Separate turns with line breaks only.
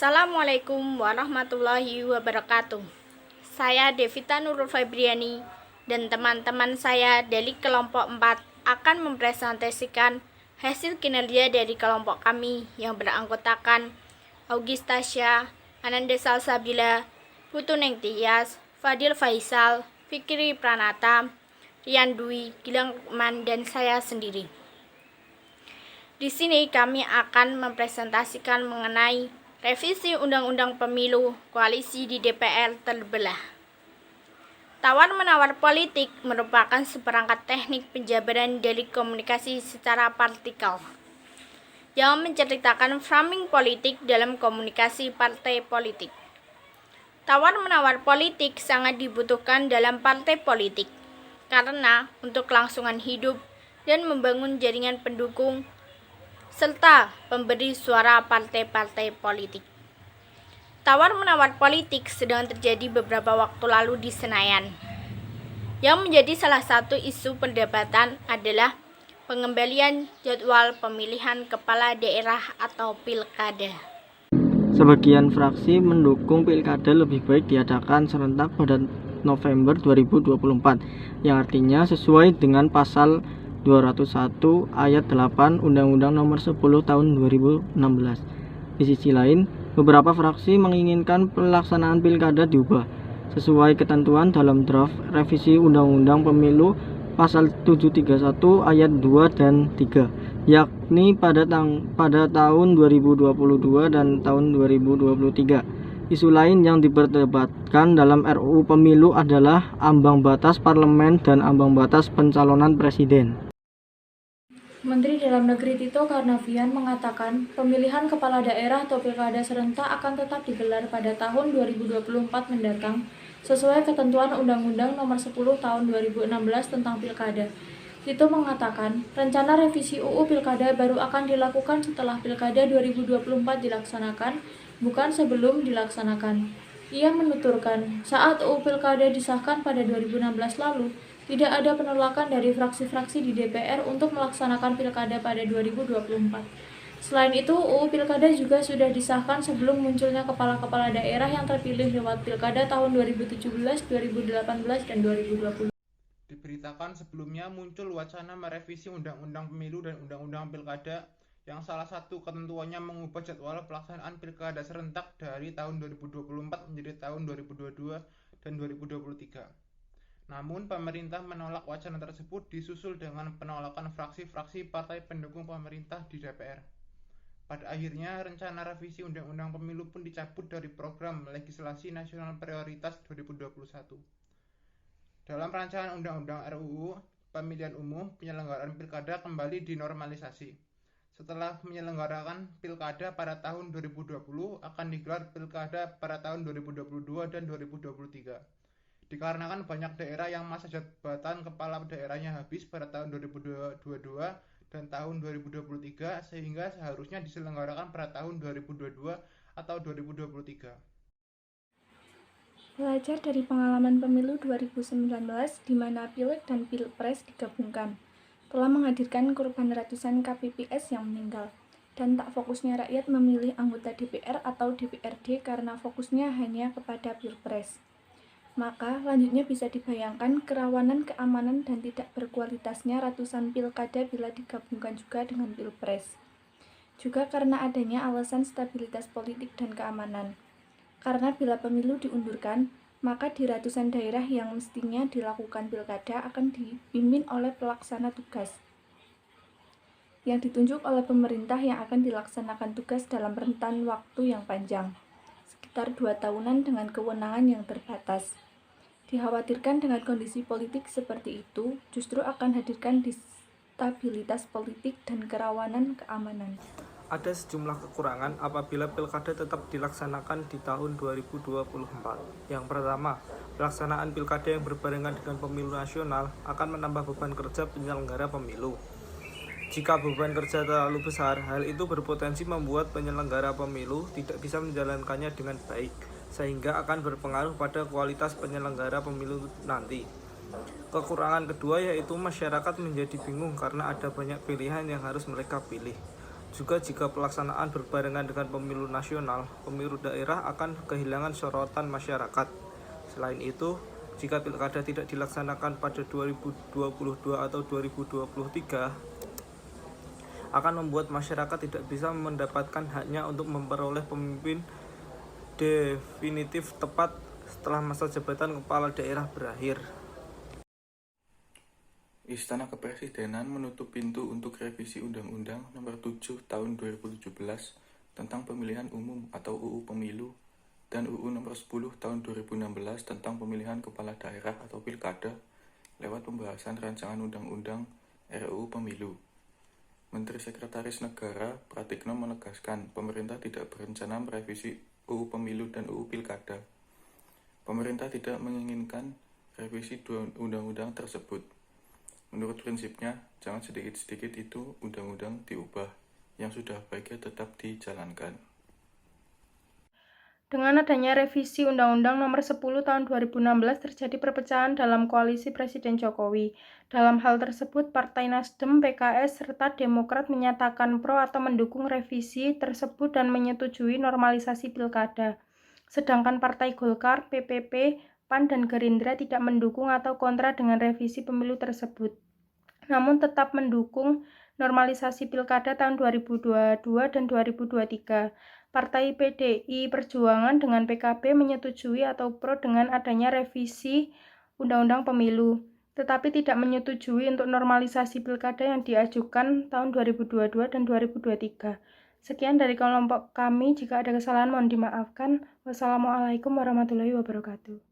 Assalamualaikum warahmatullahi wabarakatuh. Saya Devita Nurul Febriani dan teman-teman saya dari kelompok 4 akan mempresentasikan hasil kinerja dari kelompok kami yang beranggotakan Augistasya, Ananda Salsabila, Putuneng Tias, Fadil Faisal, Fikri Pranata, Rian Dwi, Gilang Lukman, dan saya sendiri. Di sini kami akan mempresentasikan mengenai revisi Undang-Undang Pemilu koalisi di DPR terbelah. Tawar-menawar politik merupakan seperangkat teknik penjabaran dari komunikasi secara partikel yang menceritakan framing politik dalam komunikasi partai politik. Tawar-menawar politik sangat dibutuhkan dalam partai politik karena untuk kelangsungan hidup dan membangun jaringan pendukung serta pemberi suara partai-partai politik. Tawar-menawar politik sedang terjadi beberapa waktu lalu di Senayan. Yang menjadi salah satu isu perdebatan adalah pengembalian jadwal pemilihan kepala daerah atau pilkada.
Sebagian fraksi mendukung pilkada lebih baik diadakan serentak pada November 2024, yang artinya sesuai dengan pasal 201 ayat 8 Undang-Undang Nomor 10 Tahun 2016. Di sisi lain, beberapa fraksi menginginkan pelaksanaan pilkada diubah sesuai ketentuan dalam draft revisi Undang-Undang Pemilu pasal 731 ayat 2 dan 3, yakni pada tahun 2022 dan tahun 2023. Isu lain yang diperdebatkan dalam RUU Pemilu adalah ambang batas parlemen dan ambang batas pencalonan presiden.
Menteri Dalam Negeri Tito Karnavian mengatakan pemilihan kepala daerah atau pilkada serentak akan tetap digelar pada tahun 2024 mendatang sesuai ketentuan Undang-Undang Nomor 10 Tahun 2016 tentang pilkada. Tito mengatakan rencana revisi UU Pilkada baru akan dilakukan setelah Pilkada 2024 dilaksanakan, bukan sebelum dilaksanakan. Ia menuturkan, saat UU Pilkada disahkan pada 2016 lalu, tidak ada penolakan dari fraksi-fraksi di DPR untuk melaksanakan pilkada pada 2024. Selain itu, UU Pilkada juga sudah disahkan sebelum munculnya kepala-kepala daerah yang terpilih lewat pilkada tahun 2017, 2018, dan 2020.
Diberitakan sebelumnya muncul wacana merevisi Undang-Undang Pemilu dan Undang-Undang Pilkada yang salah satu ketentuannya mengubah jadwal pelaksanaan pilkada serentak dari tahun 2024 menjadi tahun 2022 dan 2023. Namun, pemerintah menolak wacana tersebut disusul dengan penolakan fraksi-fraksi partai pendukung pemerintah di DPR. Pada akhirnya, rencana revisi Undang-Undang Pemilu pun dicabut dari program legislasi nasional prioritas 2021. Dalam rancangan Undang-Undang RUU Pemilihan Umum, penyelenggaraan pilkada kembali dinormalisasi. Setelah menyelenggarakan pilkada pada tahun 2020, akan digelar pilkada pada tahun 2022 dan 2023. Dikarenakan banyak daerah yang masa jabatan kepala daerahnya habis pada tahun 2022 dan tahun 2023, sehingga seharusnya diselenggarakan pada tahun 2022 atau 2023.
Belajar dari pengalaman pemilu 2019 di mana Pileg dan Pilpres digabungkan, telah menghadirkan korban ratusan KPPS yang meninggal, dan tak fokusnya rakyat memilih anggota DPR atau DPRD karena fokusnya hanya kepada Pilpres. Maka lanjutnya bisa dibayangkan kerawanan keamanan dan tidak berkualitasnya ratusan pilkada bila digabungkan juga dengan Pilpres. Juga karena adanya alasan stabilitas politik dan keamanan. Karena bila pemilu diundurkan, maka di ratusan daerah yang mestinya dilakukan pilkada akan dipimpin oleh pelaksana tugas yang ditunjuk oleh pemerintah yang akan dilaksanakan tugas dalam rentan waktu yang panjang, sekitar 2 tahunan dengan kewenangan yang terbatas. Dikhawatirkan dengan kondisi politik seperti itu, justru akan hadirkan distabilitas politik dan kerawanan keamanan.
Ada sejumlah kekurangan apabila pilkada tetap dilaksanakan di tahun 2024. Yang pertama, pelaksanaan pilkada yang berbarengan dengan pemilu nasional akan menambah beban kerja penyelenggara pemilu. Jika beban kerja terlalu besar, hal itu berpotensi membuat penyelenggara pemilu tidak bisa menjalankannya dengan baik, sehingga akan berpengaruh pada kualitas penyelenggara pemilu nanti. Kekurangan kedua yaitu masyarakat menjadi bingung karena ada banyak pilihan yang harus mereka pilih. Juga jika pelaksanaan berbarengan dengan pemilu nasional, pemilu daerah akan kehilangan sorotan masyarakat. Selain itu, jika pilkada tidak dilaksanakan pada 2022 atau 2023, akan membuat masyarakat tidak bisa mendapatkan haknya untuk memperoleh pemimpin definitif tepat setelah masa jabatan kepala daerah berakhir.
Istana Kepresidenan menutup pintu untuk revisi Undang-Undang Nomor 7 Tahun 2017 tentang Pemilihan Umum atau UU Pemilu dan UU Nomor 10 Tahun 2016 tentang Pemilihan Kepala Daerah atau Pilkada lewat pembahasan rancangan Undang-Undang RUU Pemilu. Menteri Sekretaris Negara Pratikno menegaskan pemerintah tidak berencana merevisi UU Pemilu dan UU Pilkada. Pemerintah tidak menginginkan revisi dua undang-undang tersebut. Menurut prinsipnya, jangan sedikit-sedikit itu undang-undang diubah, yang sudah baiknya tetap dijalankan.
Dengan adanya revisi Undang-Undang Nomor 10 Tahun 2016 terjadi perpecahan dalam koalisi Presiden Jokowi. Dalam hal tersebut, Partai Nasdem, PKS, serta Demokrat menyatakan pro atau mendukung revisi tersebut dan menyetujui normalisasi pilkada. Sedangkan Partai Golkar, PPP, PAN, dan Gerindra tidak mendukung atau kontra dengan revisi pemilu tersebut, namun tetap mendukung normalisasi pilkada tahun 2022 dan 2023. Partai PDI Perjuangan dengan PKB menyetujui atau pro dengan adanya revisi Undang-Undang Pemilu, tetapi tidak menyetujui untuk normalisasi pilkada yang diajukan tahun 2022 dan 2023. Sekian dari kelompok kami, jika ada kesalahan mohon dimaafkan. Wassalamualaikum warahmatullahi wabarakatuh.